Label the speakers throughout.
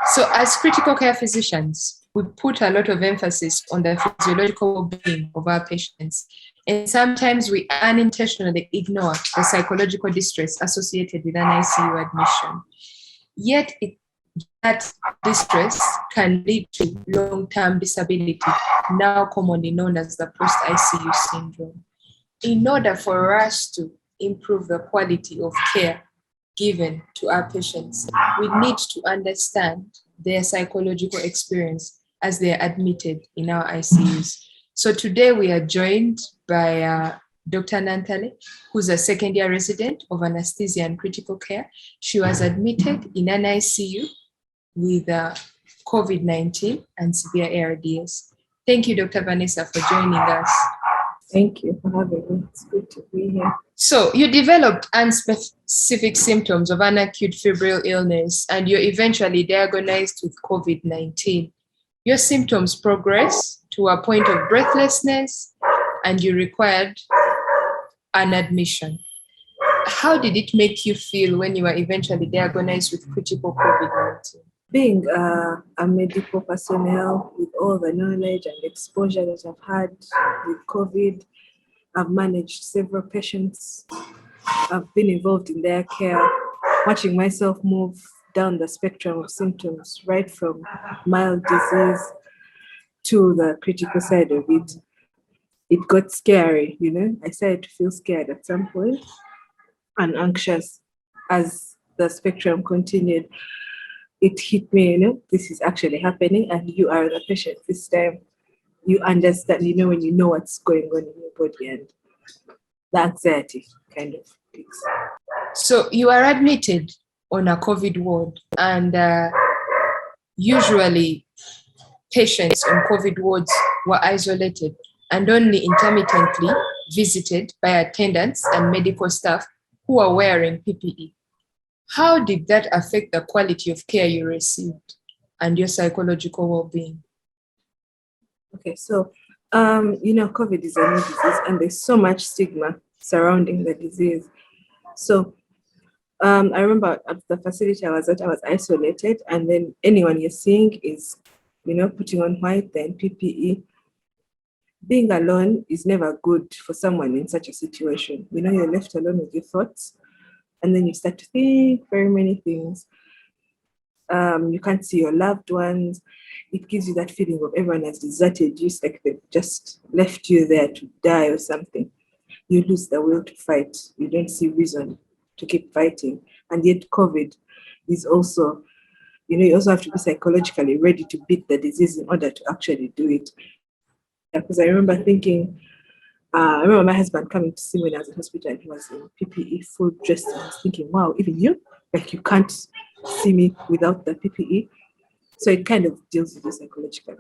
Speaker 1: So as critical care physicians, we put a lot of emphasis on the physiological well-being of our patients. And sometimes we unintentionally ignore the psychological distress associated with an ICU admission. Yet that distress can lead to long-term disability, now commonly known as the post-ICU syndrome. In order for us to improve the quality of care given to our patients, we need to understand their psychological experience as they are admitted in our ICUs. So today we are joined by Dr. Nantale, who's a second-year resident of anesthesia and critical care. She was admitted in an ICU with COVID-19 and severe ARDS. Thank you, Dr. Vanessa, for joining us.
Speaker 2: Thank you for having me. It's good to be here.
Speaker 1: So you developed unspecific symptoms of an acute febrile illness and you're eventually diagnosed with COVID-19. Your symptoms progressed to a point of breathlessness and you required an admission. How did it make you feel when you were eventually diagnosed with critical COVID-19?
Speaker 2: Being a medical personnel with all the knowledge and exposure that I've had with COVID, I've managed several patients. I've been involved in their care, watching myself move down the spectrum of symptoms, right from mild disease to the critical side of it. It got scary, I started to feel scared at some point and anxious as the spectrum continued. It hit me, this is actually happening and you are the patient this time. You understand, when you know what's going on in your body and the anxiety kind of peaks.
Speaker 1: So you are admitted on a COVID ward and usually patients on COVID wards were isolated and only intermittently visited by attendants and medical staff who are wearing PPE. How did that affect the quality of care you received and your psychological well-being?
Speaker 2: Okay, so, COVID is a new disease and there's so much stigma surrounding the disease. So, I remember at the facility I was at, I was isolated and then anyone you're seeing is, putting on white, then PPE. Being alone is never good for someone in such a situation. You're left alone with your thoughts. And then you start to think very many things. You can't see your loved ones. It gives you that feeling of everyone has deserted you, like they've just left you there to die or something. You lose the will to fight. You don't see reason to keep fighting. And yet COVID is also, you also have to be psychologically ready to beat the disease in order to actually do it. Because I remember thinking, I remember my husband coming to see me when I was in hospital and he was in PPE, full dressed. And I was thinking, wow, even you? Like you can't see me without the PPE. So it kind of deals with you psychologically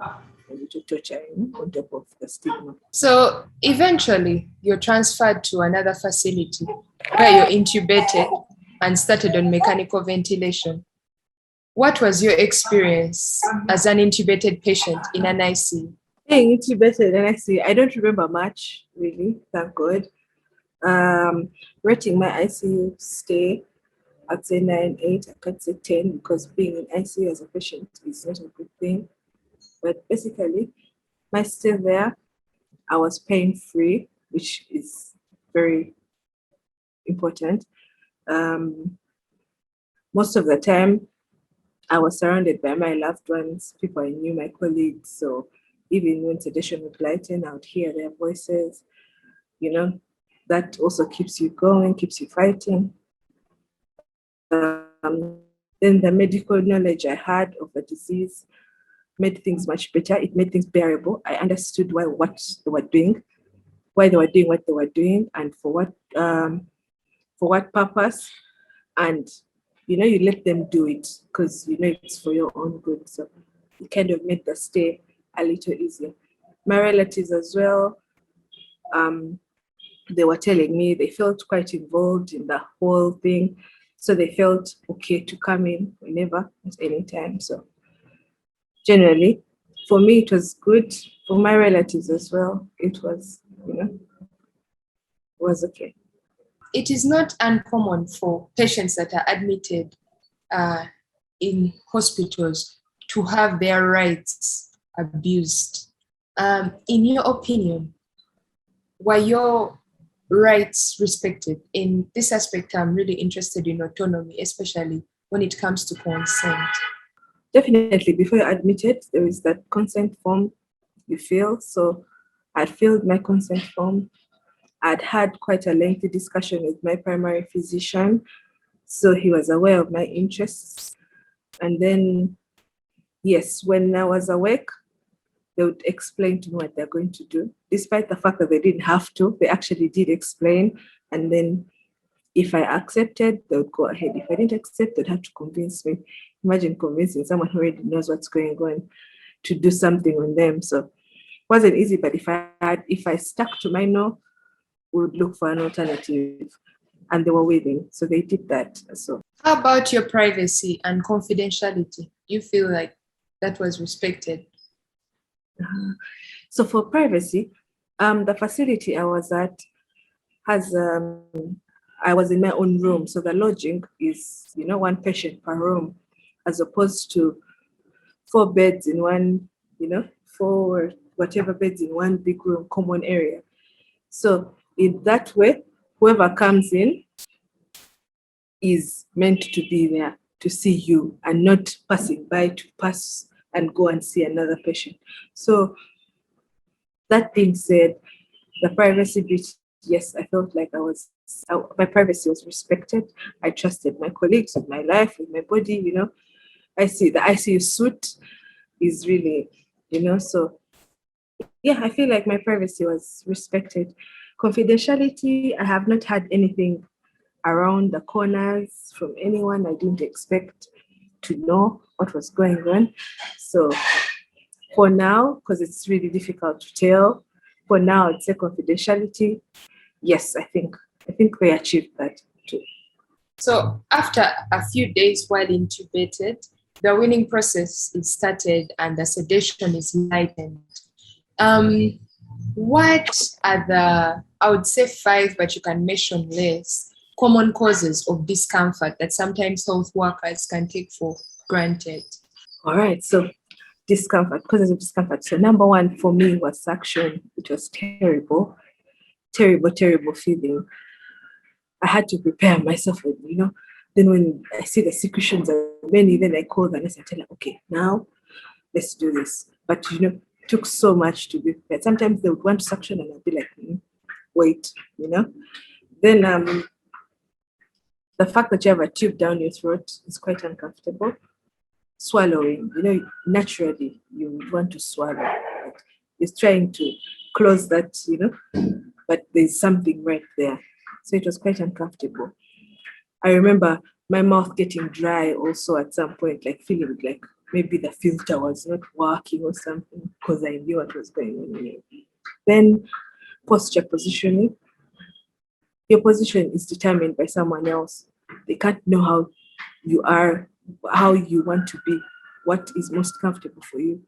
Speaker 2: and to torture on top of the stigma.
Speaker 1: So eventually you're transferred to another facility where you're intubated and started on mechanical ventilation. What was your experience as an intubated patient in an ICU?
Speaker 2: Being intubated in ICU, I don't remember much, really, thank God. Rating my ICU stay, I'd say 9, 8, I can't say 10 because being in ICU as a patient is not a good thing. But basically, my stay there, I was pain-free, which is very important. Most of the time, I was surrounded by my loved ones, people I knew, my colleagues, so even when sedation would lighten, I would hear their voices. That also keeps you going, keeps you fighting. Then the medical knowledge I had of the disease made things much better. It made things bearable. I understood what they were doing, why they were doing what they were doing, and for what purpose. And you let them do it because it's for your own good. So it kind of made the stay a little easier. My relatives as well, they were telling me they felt quite involved in the whole thing. So they felt okay to come in whenever, at any time. So generally, for me, it was good. For my relatives as well, it was, was okay.
Speaker 1: It is not uncommon for patients that are admitted in hospitals to have their rights abused. In your opinion, were your rights respected? In this aspect, I'm really interested in autonomy, especially when it comes to consent.
Speaker 2: Definitely, before you're admitted, there is that consent form you fill. So I'd filled my consent form. I'd had quite a lengthy discussion with my primary physician, so he was aware of my interests. And then, yes, when I was awake, they would explain to me what they're going to do. Despite the fact that they didn't have to, they actually did explain. And then if I accepted, they would go ahead. If I didn't accept, they'd have to convince me. Imagine convincing someone who already knows what's going on to do something on them. So it wasn't easy, but if I stuck to my no, we would look for an alternative. And they were willing. So they did that. So
Speaker 1: How about your privacy and confidentiality? You feel like that was respected?
Speaker 2: So for privacy, the facility I was at has I was in my own room, so the lodging is one patient per room, as opposed to 4 beds in one, four whatever beds in one big room, common area. So in that way, whoever comes in is meant to be there to see you and not passing by to pass and go and see another patient. So that being said, the privacy bit, yes, I felt like my privacy was respected. I trusted my colleagues with my life, with my body, I see the ICU suit is really, so yeah, I feel like my privacy was respected. Confidentiality, I have not had anything around the corners from anyone. I didn't expect to know what was going on. So for now, because it's really difficult to tell, for now, I'd say confidentiality. Yes, I think they achieved that too.
Speaker 1: So after a few days while intubated, the weaning process is started and the sedation is lightened. What are the, I would say 5, but you can mention less, common causes of discomfort that sometimes health workers can take for granted?
Speaker 2: All right, so discomfort, causes of discomfort. So number one for me was suction. It was terrible, terrible feeling. I had to prepare myself, Then when I see the secretions are many, then I call Vanessa and tell her, okay, now let's do this. But it took so much to be prepared. Sometimes they would want to suction and I'd be like, wait, Then the fact that you have a tube down your throat is quite uncomfortable. Swallowing, naturally you would want to swallow. It's trying to close that, but there's something right there. So it was quite uncomfortable. I remember my mouth getting dry also at some point, like feeling like maybe the filter was not working or something, because I knew what was going on. Then posture positioning. Your position is determined by someone else. They can't know how you are, how you want to be, what is most comfortable for you.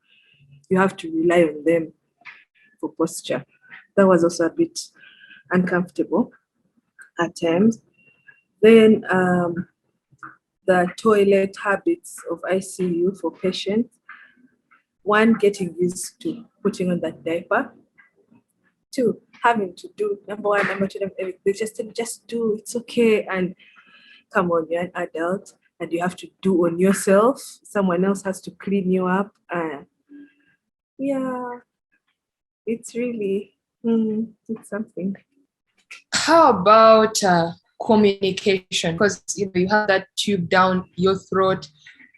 Speaker 2: You have to rely on them for posture. That was also a bit uncomfortable at times. Then the toilet habits of ICU for patients. 1, getting used to putting on that diaper. 2, having to do number 1, number 2, they just do, it's okay. And come on, you're an adult and you have to do on yourself. Someone else has to clean you up. Yeah, it's really, it's something.
Speaker 1: How about communication? Because you have that tube down your throat.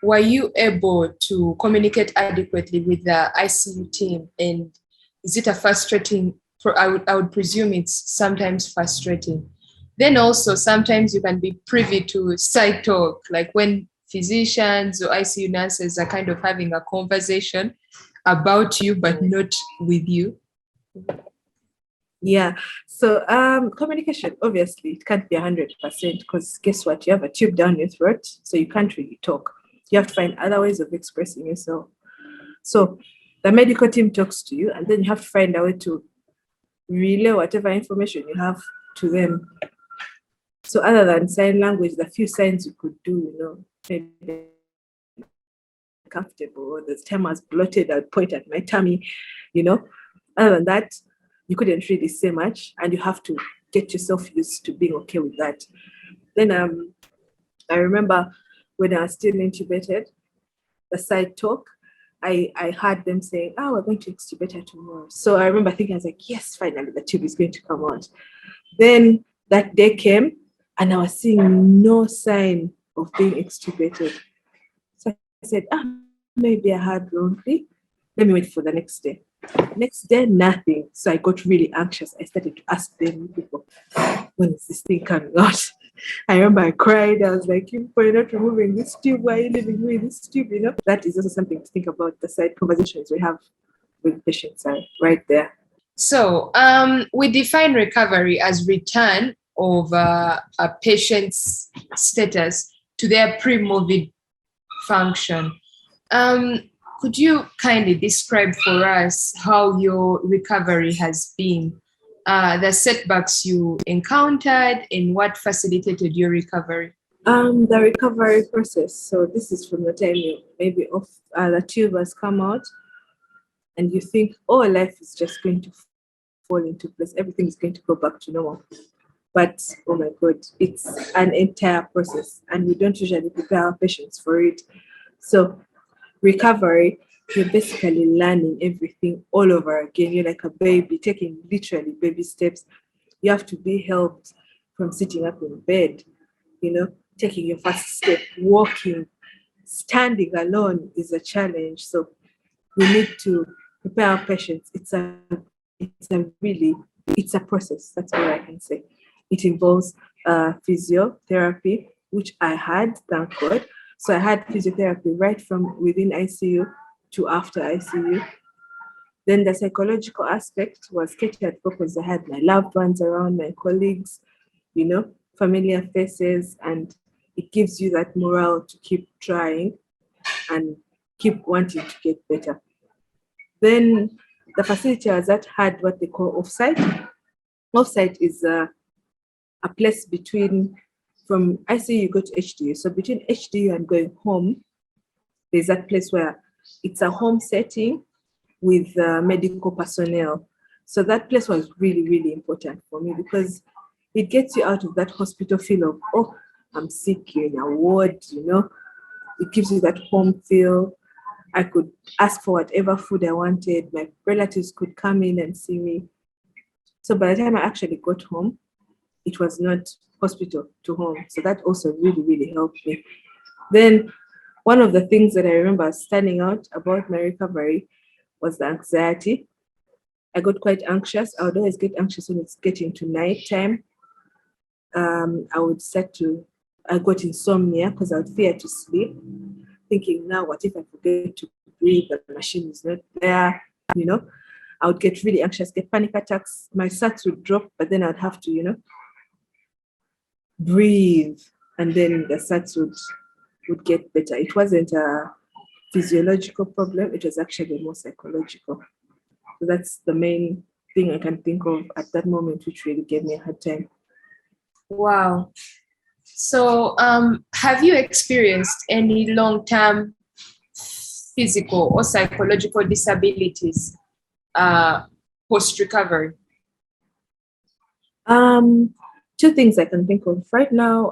Speaker 1: Were you able to communicate adequately with the ICU team? And is it a frustrating? I would presume it's sometimes frustrating. Then also sometimes you can be privy to side talk, like when physicians or ICU nurses are kind of having a conversation about you, but not with you.
Speaker 2: Yeah. So communication, obviously, it can't be 100% because guess what? You have a tube down your throat, so you can't really talk. You have to find other ways of expressing yourself. So the medical team talks to you, and then you have to find a way to relay whatever information you have to them. So other than sign language, the few signs you could do, maybe uncomfortable, or the time I was bloated, I'd point at my tummy, you know. Other than that, you couldn't really say much, and you have to get yourself used to being okay with that. Then I remember when I was still intubated, the side talk, I heard them saying, "Oh, we're going to extubate her tomorrow." So I remember thinking, I was like, "Yes, finally, the tube is going to come out." Then that day came, and I was seeing no sign of being extubated. So I said, maybe I had wrongly. Let me wait for the next day. Next day, nothing. So I got really anxious. I started to ask them people, when is this thing coming out? I remember I cried. I was like, you are not removing this tube. Why are you leaving me with this tube? You know, that is also something to think about. The side conversations we have with patients are right there.
Speaker 1: So we define recovery as return of a patient's status to their pre-COVID function. Could you kindly describe for us how your recovery has been, the setbacks you encountered, and what facilitated your recovery?
Speaker 2: The recovery process. So this is from the time you maybe off the tube has come out, and you think, oh, life is just going to fall into place. Everything is going to go back to normal. But oh my God, it's an entire process, and we don't usually prepare our patients for it. So recovery, you're basically learning everything all over again. You're like a baby, taking literally baby steps. You have to be helped from sitting up in bed, you know, taking your first step, walking, standing alone is a challenge. So we need to prepare our patients. It's a process. That's all I can say. It involves physiotherapy, which I had, thank God. So I had physiotherapy right from within ICU to after ICU. Then the psychological aspect was catered for because I had my loved ones around, my colleagues, you know, familiar faces, and it gives you that morale to keep trying and keep wanting to get better. Then the facility I was at had what they call offsite. Offsite is a place between, from ICU you go to HDU. So between HDU and going home, there's that place where it's a home setting with medical personnel. So that place was really, really important for me because it gets you out of that hospital feel of, oh, I'm sick, you're in a ward, you know. It gives you that home feel. I could ask for whatever food I wanted. My relatives could come in and see me. So by the time I actually got home, it was not hospital to home. So that also really, really helped me. Then one of the things that I remember standing out about my recovery was the anxiety. I got quite anxious. I would always get anxious when it's getting to nighttime. I got insomnia because I would fear to sleep, thinking, now what if I forget to breathe, the machine is not there, you know. I would get really anxious, get panic attacks. My sats would drop, but then I'd have to, you know, breathe, and then the sats would get better. It wasn't a physiological problem, it was actually more psychological. So that's the main thing I can think of at that moment, which really gave me a hard time.
Speaker 1: Wow. So have you experienced any long-term physical or psychological disabilities post-recovery?
Speaker 2: Two things I can think of right now.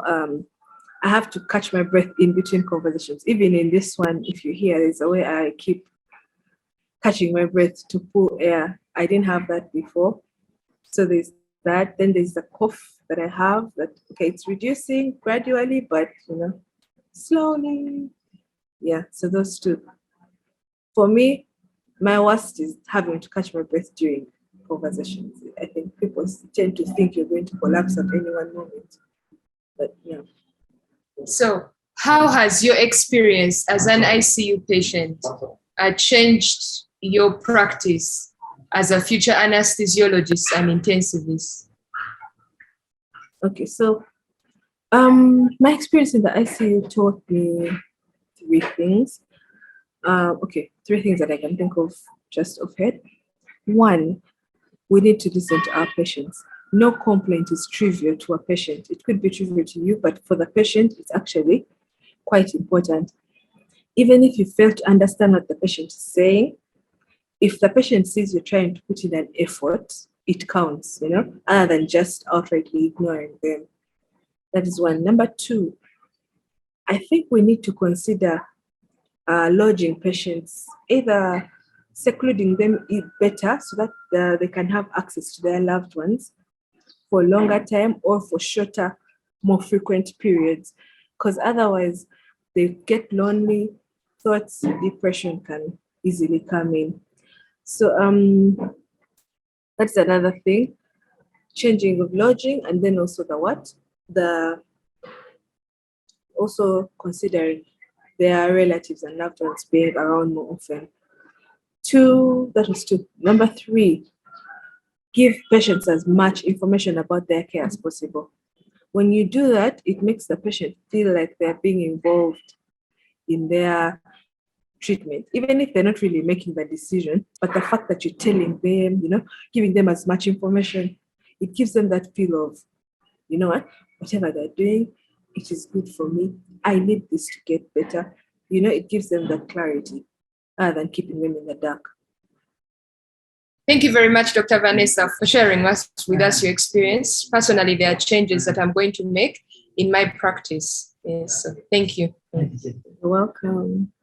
Speaker 2: I have to catch my breath in between conversations. Even in this one, if you hear, there's a way I keep catching my breath to pull air. I didn't have that before. So there's that. Then there's the cough that I have that, okay, it's reducing gradually, but, you know, slowly. Yeah, so those two. For me, my worst is having to catch my breath during conversations. I think people tend to think you're going to collapse at any one moment. But yeah.
Speaker 1: So how has your experience as an ICU patient changed your practice as a future anesthesiologist and intensivist?
Speaker 2: Okay, so my experience in the ICU taught me three things. Three things that I can think of just offhand. One, we need to listen to our patients. No complaint is trivial to a patient. It could be trivial to you, but for the patient, it's actually quite important. even if you fail to understand what the patient is saying, if the patient sees you're trying to put in an effort, it counts, other than just outrightly ignoring them. That is one. Number two, I think we need to consider lodging patients, either secluding them better so that they can have access to their loved ones for longer time or for shorter, more frequent periods. Because otherwise, they get lonely, thoughts, depression can easily come in. So that's another thing. Changing of lodging, and then also also considering their relatives and loved ones being around more often. That was two. Number three, give patients as much information about their care as possible. When you do that, it makes the patient feel like they're being involved in their treatment, even if they're not really making the decision. But the fact that you're telling them, giving them as much information, it gives them that feel of, whatever they're doing, it is good for me. I need this to get better. It gives them that clarity rather than keeping them in the dark.
Speaker 1: Thank you very much, Dr. Vanessa, for sharing with us your experience. Personally, there are changes that I'm going to make in my practice. Yes, so thank you.
Speaker 2: You're welcome.